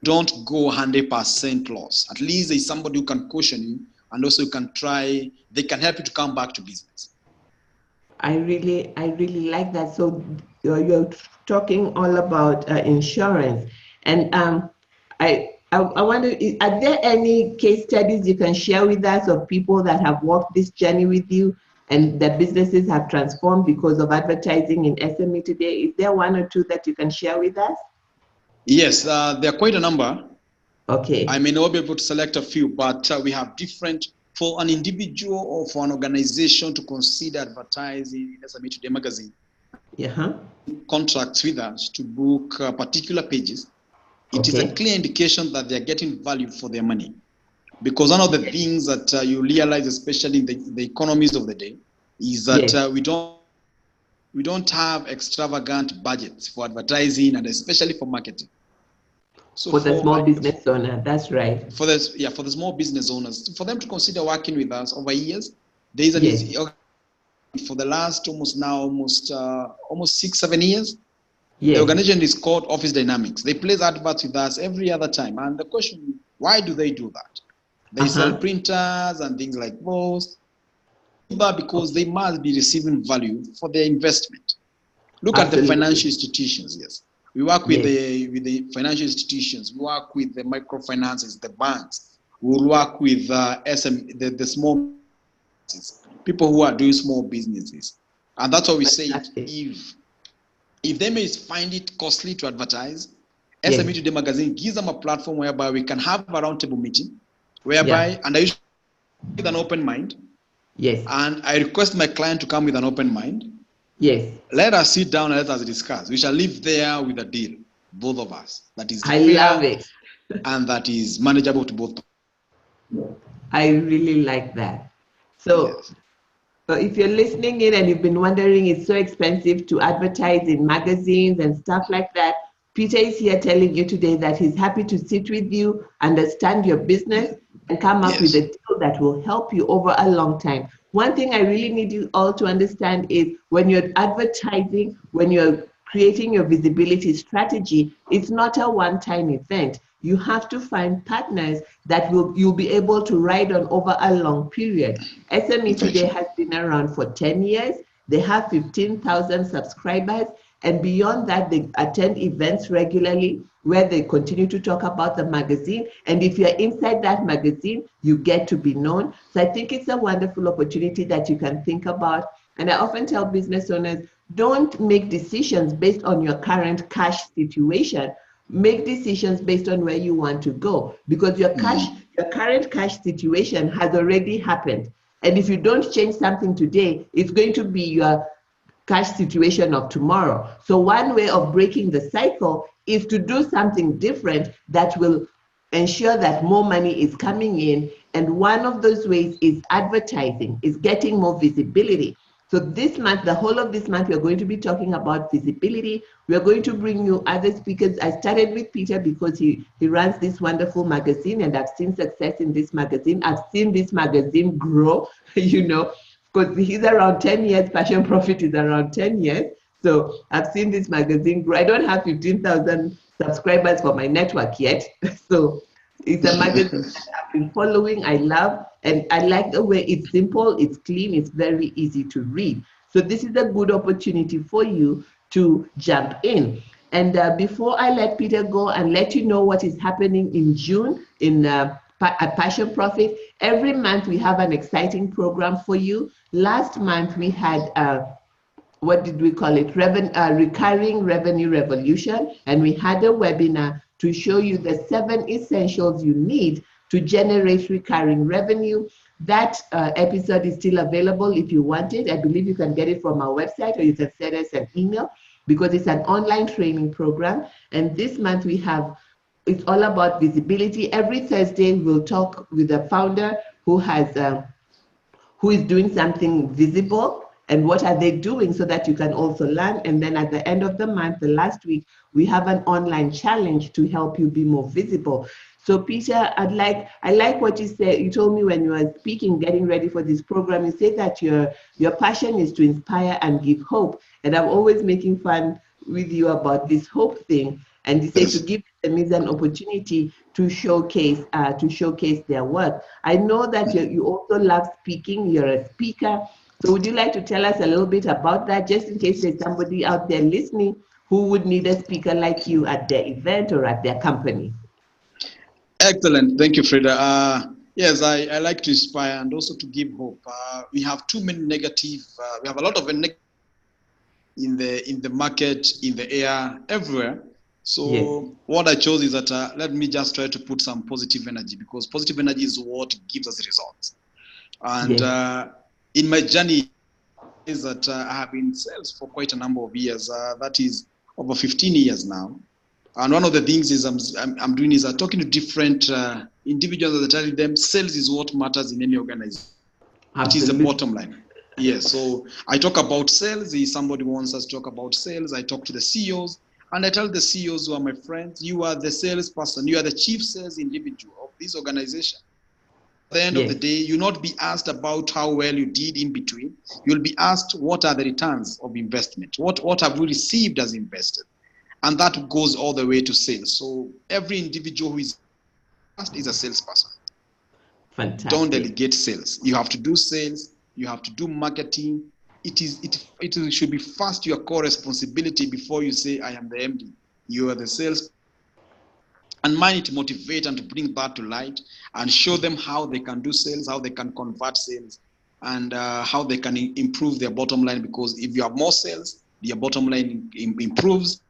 don't go 100% loss. At least there's somebody who can caution you, and also you can try. They can help you to come back to business. I really like that. So you're talking all about insurance, and I wonder, are there any case studies you can share with us of people that have walked this journey with you and their businesses have transformed because of advertising in SME Today? Is there one or two that you can share with us? Yes, there are quite a number. I Okay. may not be able to select a few, but we have different, for an individual or for an organization to consider advertising in SME Today magazine, Yeah. contracts with us to book particular pages. It is a Okay. clear indication that they're getting value for their money. Because one of the things that you realize, especially in the economies of the day, is that Yes. we don't have extravagant budgets for advertising and especially for marketing. So For the small business owner, that's right. for the small business owners, for them to consider working with us over years, there is an Yes. easy for the last almost 6-7 years. The Yes. organization is called Office Dynamics. They place adverts with us every other time, and the question, why do they do that? They sell Uh-huh. printers and things like those. But because they Okay. must be receiving value for their investment. Look at the financial Absolutely. institutions. Yes, we work with Yes. the financial institutions. We work with the microfinances, the banks. We will work with the small businesses, people who are doing small businesses, and that's why we say, Fantastic. if they may find it costly to advertise, SME Yes. Today magazine gives them a platform whereby we can have a roundtable meeting, Yeah. whereby, and I usually with an open mind, Yes. and I request my client to come with an open mind. Yes. Let us sit down and let us discuss. We shall live there with a deal, both of us, that is I love fair it. and that is manageable to both. I really like that. So Yes. if you're listening in and you've been wondering, it's so expensive to advertise in magazines and stuff like that, Peter is here telling you today that he's happy to sit with you, understand your business, and come up with a Yes. deal that will help you over a long time. One thing I really need you all to understand is when you're advertising, when you're creating your visibility strategy, it's not a one-time event. You have to find partners that you'll be able to ride on over a long period. SME today Very has been around for 10 years. They have 15,000 subscribers. And beyond that, they attend events regularly where they continue to talk about the magazine. And if you're inside that magazine, you get to be known. So I think it's a wonderful opportunity that you can think about. And I often tell business owners, don't make decisions based on your current cash situation. Make decisions based on where you want to go, because your current cash situation has already happened. And if you don't change something today, it's going to be your cash situation of tomorrow. So one way of breaking the cycle is to do something different that will ensure that more money is coming in. And one of those ways is advertising, is getting more visibility. So this month, the whole of this month, we're going to be talking about visibility. We're going to bring you other speakers. I started with Peter because he runs this wonderful magazine, and I've seen success in this magazine. I've seen this magazine grow, you know, because he's around 10 years, Passion Profit is around 10 years. So I've seen this magazine grow. I don't have 15,000 subscribers for my network yet. So it's a magazine that I've been following, I love, and I like the way it's simple, it's clean, it's very easy to read. So this is a good opportunity for you to jump in. And before I let Peter go and let you know what is happening in June in at Passion Profit, every month we have an exciting program for you. Last month we had what did we call it? Recurring revenue revolution. And we had a webinar to show you the 7 essentials you need to generate recurring revenue. That episode is still available if you want it. I believe you can get it from our website, or you can send us an email, because it's an online training program. And this month we have, it's all about visibility. Every Thursday we'll talk with a founder who is doing something visible, and what are they doing, so that you can also learn. And then at the end of the month, the last week, we have an online challenge to help you be more visible. So Peter, I like what you said. You told me when you were speaking, getting ready for this program, you said that your passion is to inspire and give hope. And I'm always making fun with you about this hope thing. And you say to yes. give them is an opportunity to showcase their work. I know that you also love speaking. You're a speaker. So would you like to tell us a little bit about that, just in case there's somebody out there listening who would need a speaker like you at their event or at their company? Excellent. Thank you, Frida. Yes, I like to inspire and also to give hope. We have too many negative. We have a lot of negative in the market, in the air, everywhere. Yes, So what I chose is that let me just try to put some positive energy, because positive energy is what gives us results. And yes, in my journey, is that I have been in sales for quite a number of years. That is over 15 years now. And one of the things is I'm doing is talking to different individuals that tell them sales is what matters in any organization. It is the absolutely. bottom line. Yes. So I talk about sales. If somebody wants us to talk about sales, I talk to the CEOs, and I tell the CEOs who are my friends, you are the salesperson. You are the chief sales individual of this organization. At the end of the Yes, day, you'll not be asked about how well you did in between. You'll be asked what are the returns of investment? What have we received as invested? And that goes all the way to sales. So every individual who is asked is a salesperson. Don't fantastic. delegate sales. You have to do sales. You have to do marketing. It should be first your core responsibility before you say I am the MD. You are the sales, and mine to motivate and to bring that to light and show them how they can do sales, how they can convert sales, and how they can improve their bottom line. Because if you have more sales, your bottom line improves,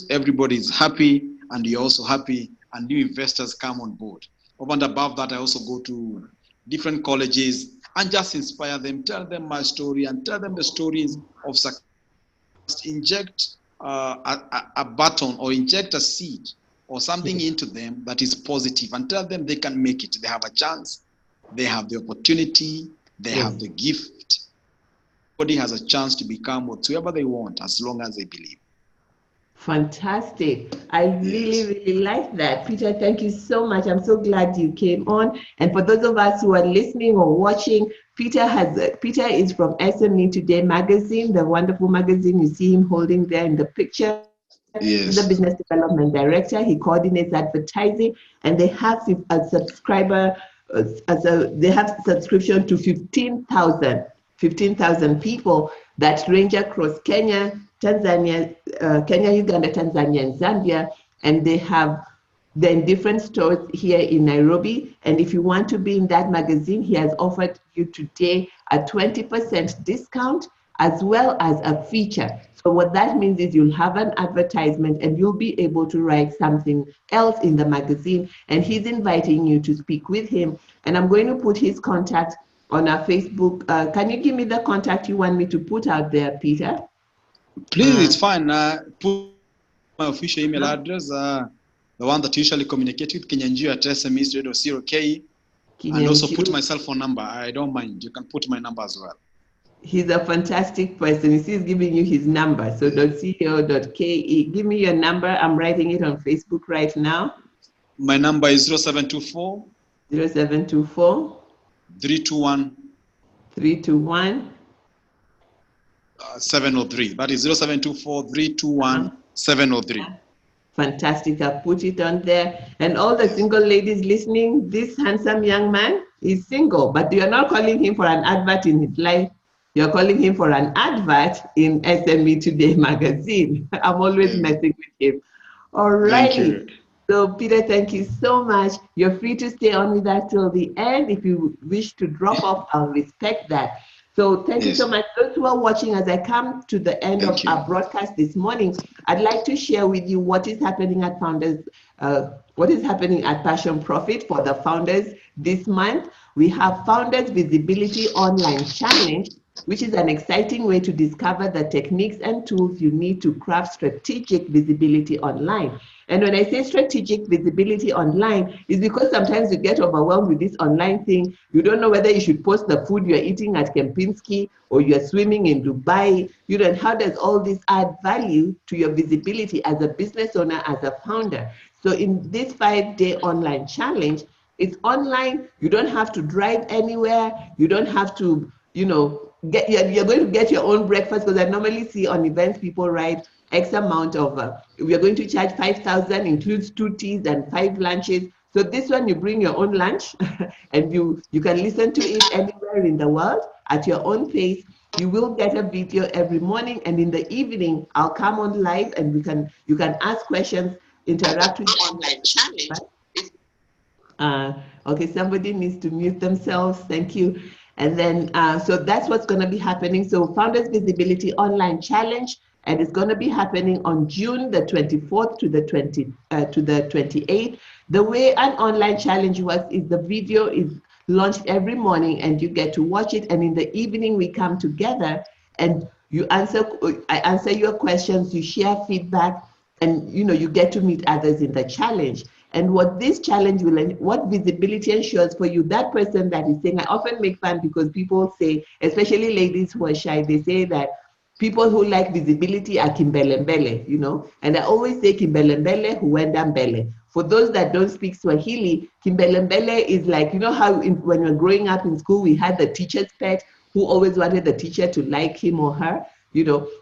everybody is happy, and you're also happy, and new investors come on board. Over and above that, I also go to different colleges and just inspire them, tell them my story, and tell them the stories of success. Inject a button or inject a seed or something Yes, into them that is positive, and tell them they can make it. They have a chance. They have the opportunity. They Yes. have the gift. Everybody has a chance to become whatsoever they want as long as they believe. Fantastic. I really, Yes. really like that. Peter, thank you so much. I'm so glad you came on. And for those of us who are listening or watching, Peter is from SME Today magazine, the wonderful magazine you see him holding there in the picture. He's a business Yes. development director. He coordinates advertising, and they have a subscriber they have subscription to 15,000 people that range across Kenya, Tanzania, Kenya, Uganda, Tanzania, and Zambia, and they're in different stores here in Nairobi. And if you want to be in that magazine, he has offered you today a 20% discount as well as a feature. So what that means is you'll have an advertisement and you'll be able to write something else in the magazine. And he's inviting you to speak with him. And I'm going to put his contact on our Facebook. Can you give me the contact you want me to put out there, Peter? Please, it's fine. Put my official email No? address, the one that you usually communicate with, kenyanjio@sme.co.ke, and also put my cell phone number. I don't mind. You can put my number as well. He's a fantastic person. He's giving you his number. So .co.ke. Give me your number. I'm writing it on Facebook right now. My number is 0724 0724 321 321 703. That is 0724 321 703. Fantastic. I'll put it on there. And all the single ladies listening, this handsome young man is single, but you're not calling him for an advert in his life. You're calling him for an advert in SME Today magazine. I'm always messing with him. All Thank righty. you. So, Peter, thank you so much. You're free to stay on with us till the end. If you wish to drop off, I'll respect that. So thank you so much. Those who are watching, as I come to the end of our broadcast this morning, I'd like to share with you what is happening at Founders, what is happening at Passion Profit for the founders this month. We have Founders Visibility Online Challenge, which is an exciting way to discover the techniques and tools you need to craft strategic visibility online. And when I say strategic visibility online, it's because sometimes you get overwhelmed with this online thing. You don't know whether you should post the food you're eating at Kempinski or you're swimming in Dubai. You know, and how does all this add value to your visibility as a business owner, as a founder? So in this 5-day online challenge, it's online. You don't have to drive anywhere. You don't have to, you know, you're going to get your own breakfast, because I normally see on events people write X amount of, we are going to charge 5,000, includes 2 teas and 5 lunches. So this one, you bring your own lunch and you can listen to it anywhere in the world at your own pace. You will get a video every morning, and in the evening, I'll come on live and you can ask questions, interact with the online challenge. Okay, somebody needs to mute themselves. Thank you. And then, so that's what's going to be happening. So Founders Visibility Online Challenge, and it's going to be happening on June the 24th to the 28th. The way an online challenge works is the video is launched every morning, and you get to watch it. And in the evening, we come together and I answer your questions, you share feedback, and you get to meet others in the challenge. And what this challenge what visibility ensures for you, that person that is saying, I often make fun because people say, especially ladies who are shy, they say that people who like visibility are kimbelembele, and I always say kimbelembele huenda mbele. For those that don't speak Swahili, kimbelembele is like, how when you're growing up in school, we had the teacher's pet who always wanted the teacher to like him or her,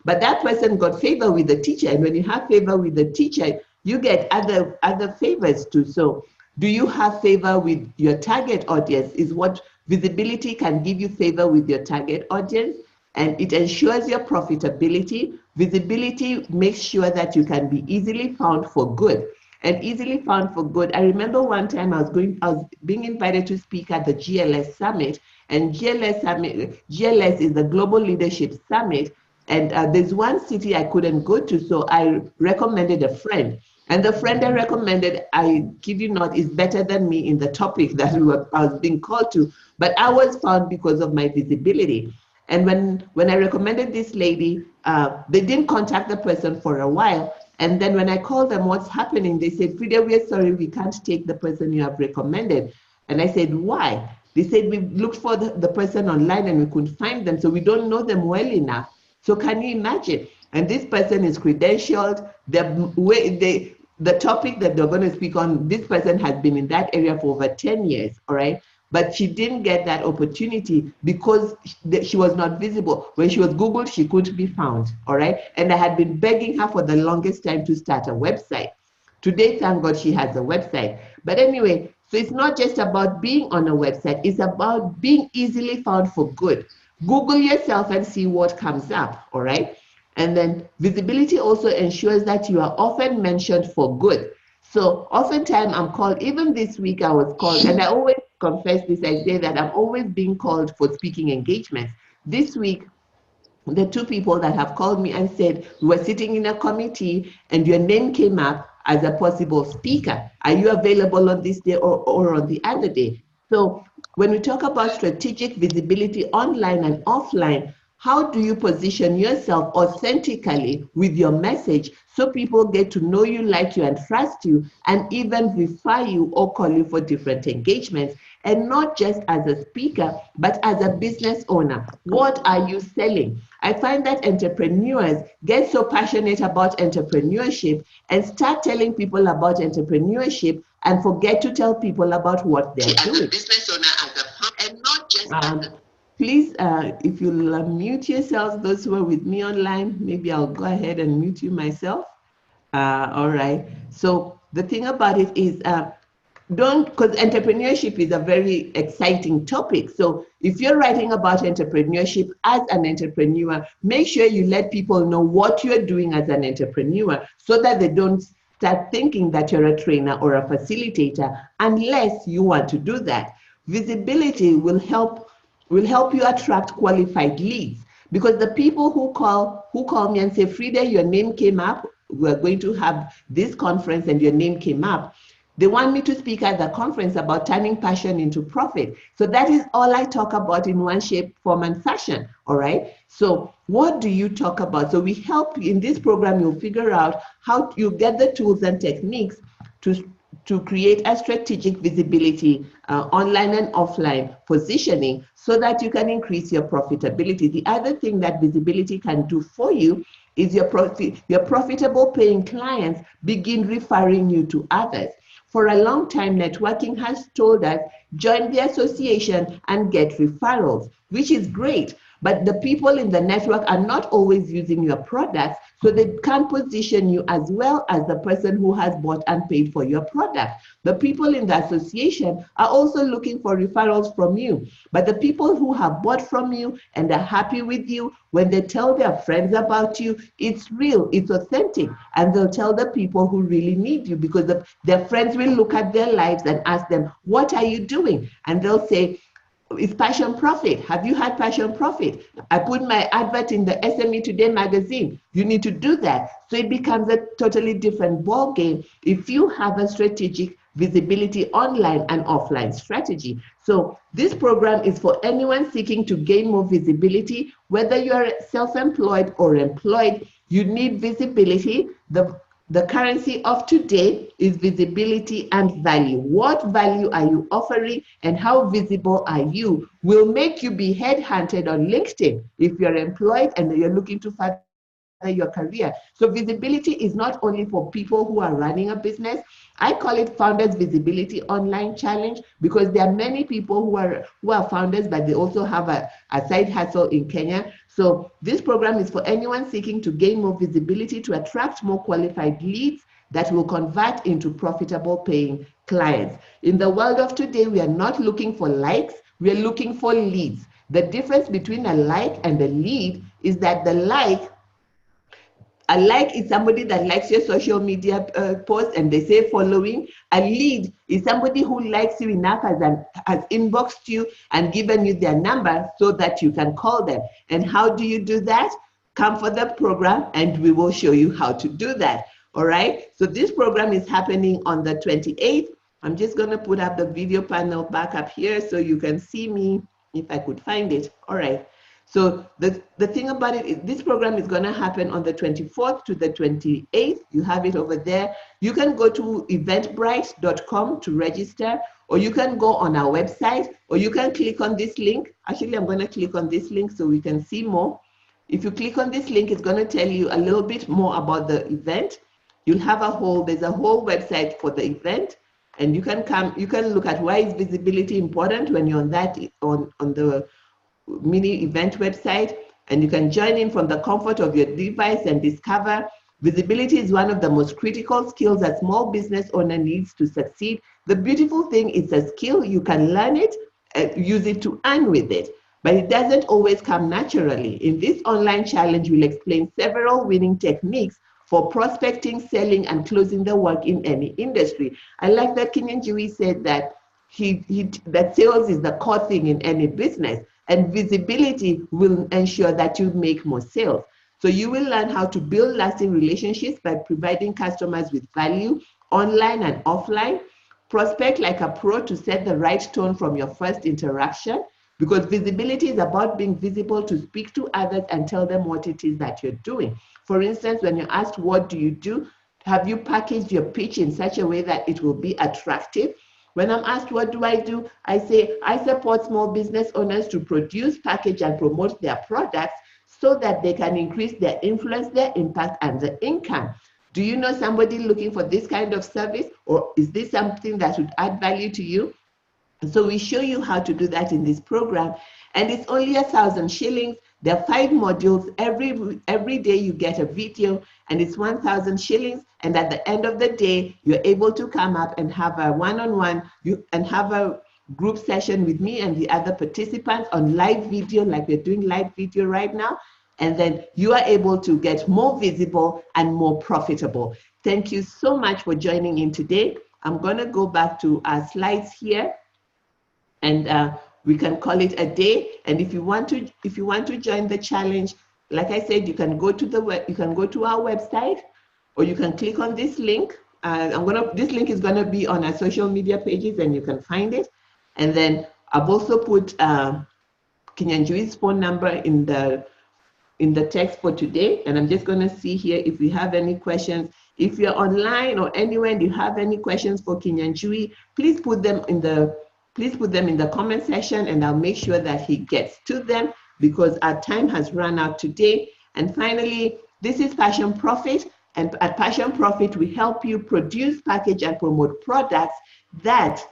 but that person got favor with the teacher. And when you have favor with the teacher, you get other favors too. So do you have favor with your target audience? Is what visibility can give you favor with your target audience, and it ensures your profitability. Visibility makes sure that you can be easily found for good. And easily found for good. I remember one time I was being invited to speak at the GLS Summit, and GLS is the Global Leadership Summit. And there's one city I couldn't go to, so I recommended a friend. And the friend I recommended, I kid you not, is better than me in the topic that I was being called to. But I was found because of my visibility. And when I recommended this lady, they didn't contact the person for a while. And then when I called them, what's happening? They said, Frida, we're sorry, we can't take the person you have recommended. And I said, why? They said we looked for the person online and we couldn't find them, so we don't know them well enough. So can you imagine? And this person is credentialed. The topic that they're going to speak on, this person has been in that area for over 10 years, all right? But she didn't get that opportunity because she was not visible. When she was Googled, she couldn't be found, all right? And I had been begging her for the longest time to start a website. Today, thank God she has a website. But anyway, so it's not just about being on a website, it's about being easily found for good. Google yourself and see what comes up, all right? And then visibility also ensures that you are often mentioned for good. So oftentimes I'm called, even this week I was called, and I always confess this, I say that I'm always being called for speaking engagements. This week, the two people that have called me and said, we were sitting in a committee and your name came up as a possible speaker. Are you available on this day or on the other day? So when we talk about strategic visibility online and offline, how do you position yourself authentically with your message so people get to know you, like you, and trust you, and even refer you or call you for different engagements? And not just as a speaker, but as a business owner. What are you selling? I find that entrepreneurs get so passionate about entrepreneurship and start telling people about entrepreneurship and forget to tell people about what they're doing. As a business owner, as a and not just please, if you'll mute yourselves, those who are with me online, maybe I'll go ahead and mute you myself. All right. So the thing about it is, because entrepreneurship is a very exciting topic. So if you're writing about entrepreneurship as an entrepreneur, make sure you let people know what you're doing as an entrepreneur so that they don't start thinking that you're a trainer or a facilitator unless you want to do that. Visibility will help you attract qualified leads, because the people who call me and say, Frida, your name came up, we're going to have this conference and your name came up. They want me to speak at the conference about turning passion into profit. So that is all I talk about in one shape, form, and fashion. All right. So what do you talk about? So we help you in this program. You'll figure out how you get the tools and techniques to create a strategic visibility, online and offline positioning, so that you can increase your profitability. The other thing that visibility can do for you is your profitable paying clients begin referring you to others. For a long time, networking has told us, join the association and get referrals, which is great. But the people in the network are not always using your products, so they can't position you as well as the person who has bought and paid for your product. The people in the association are also looking for referrals from you. But the people who have bought from you and are happy with you, when they tell their friends about you, it's real, it's authentic, and they'll tell the people who really need you, because their friends will look at their lives and ask them, what are you doing? And they'll say, it's Passion Profit. Have you had Passion Profit? I put my advert in the SME Today magazine. You need to do that. So it becomes a totally different ball game if you have a strategic visibility online and offline strategy. So this program is for anyone seeking to gain more visibility, whether you're self-employed or employed. You need visibility. The currency of today is visibility and value. What value are you offering and how visible are you will make you be headhunted on LinkedIn if you're employed and you're looking to further your career. So visibility is not only for people who are running a business. I call it Founders Visibility Online Challenge, because there are many people who are founders, but they also have a side hustle in Kenya. So this program is for anyone seeking to gain more visibility, to attract more qualified leads that will convert into profitable paying clients. In the world of today, we are not looking for likes, we are looking for leads. The difference between a like and a lead is that a like is somebody that likes your social media post and they say following. A lead is somebody who likes you enough, has inboxed you and given you their number so that you can call them. And how do you do that? Come for the program and we will show you how to do that. All right. So this program is happening on the 28th. I'm just going to put up the video panel back up here so you can see me if I could find it. All right. So the thing about it is this program is going to happen on the 24th to the 28th. You have it over there. You can go to eventbrite.com to register, or you can go on our website, or you can click on this link. Actually, I'm going to click on this link so we can see more. If you click on this link, it's going to tell you a little bit more about the event. You'll have there's a whole website for the event, and you can look at why is visibility important when you're on the mini event website, and you can join in from the comfort of your device and discover. Visibility is one of the most critical skills a small business owner needs to succeed. The beautiful thing is a skill, you can learn it, use it to earn with it, but it doesn't always come naturally. In this online challenge, we'll explain several winning techniques for prospecting, selling, and closing the work in any industry. I like that Kenyan Jui said that that sales is the core thing in any business, and visibility will ensure that you make more sales. So you will learn how to build lasting relationships by providing customers with value online and offline. Prospect like a pro to set the right tone from your first interaction, because visibility is about being visible to speak to others and tell them what it is that you're doing. For instance, when you're asked, what do you do? Have you packaged your pitch in such a way that it will be attractive? When I'm asked, what do? I say, I support small business owners to produce, package, and promote their products so that they can increase their influence, their impact, and their income. Do you know somebody looking for this kind of service, or is this something that would add value to you? And so we show you how to do that in this program, and it's only 1,000 shillings. There are 5 modules. Every day you get a video, and it's 1,000 shillings. And at the end of the day, you're able to come up and have a one-on-one, and have a group session with me and the other participants on live video, like we're doing live video right now. And then you are able to get more visible and more profitable. Thank you so much for joining in today. I'm going to go back to our slides here, and we can call it a day. And if you want to join the challenge, like I said, you can go to our website, or you can click on this link. This link is gonna be on our social media pages, and you can find it. And then I've also put Kinyanjui's phone number in the text for today. And I'm just gonna see here if we have any questions. If you're online or anywhere and you have any questions for Kinyanjui, please put them in the comment section, and I'll make sure that he gets to them, because our time has run out today. And finally, this is Passion Profit. And at Passion Profit, we help you produce, package, and promote products that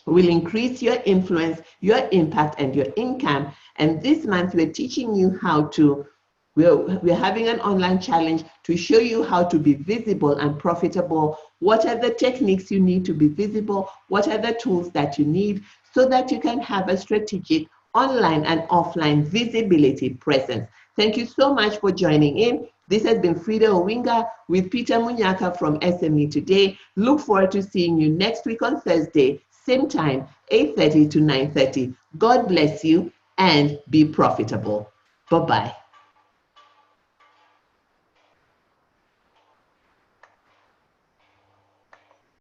will increase your influence, your impact, and your income. And this month, we're teaching you how to, we're having an online challenge to show you how to be visible and profitable. What are the techniques you need to be visible? What are the tools that you need so that you can have a strategic online and offline visibility presence? Thank you so much for joining in. This has been Frida Owinga with Peter Munyaka from SME Today. Look forward to seeing you next week on Thursday, same time, 8:30 to 9:30. God bless you and be profitable. Bye-bye.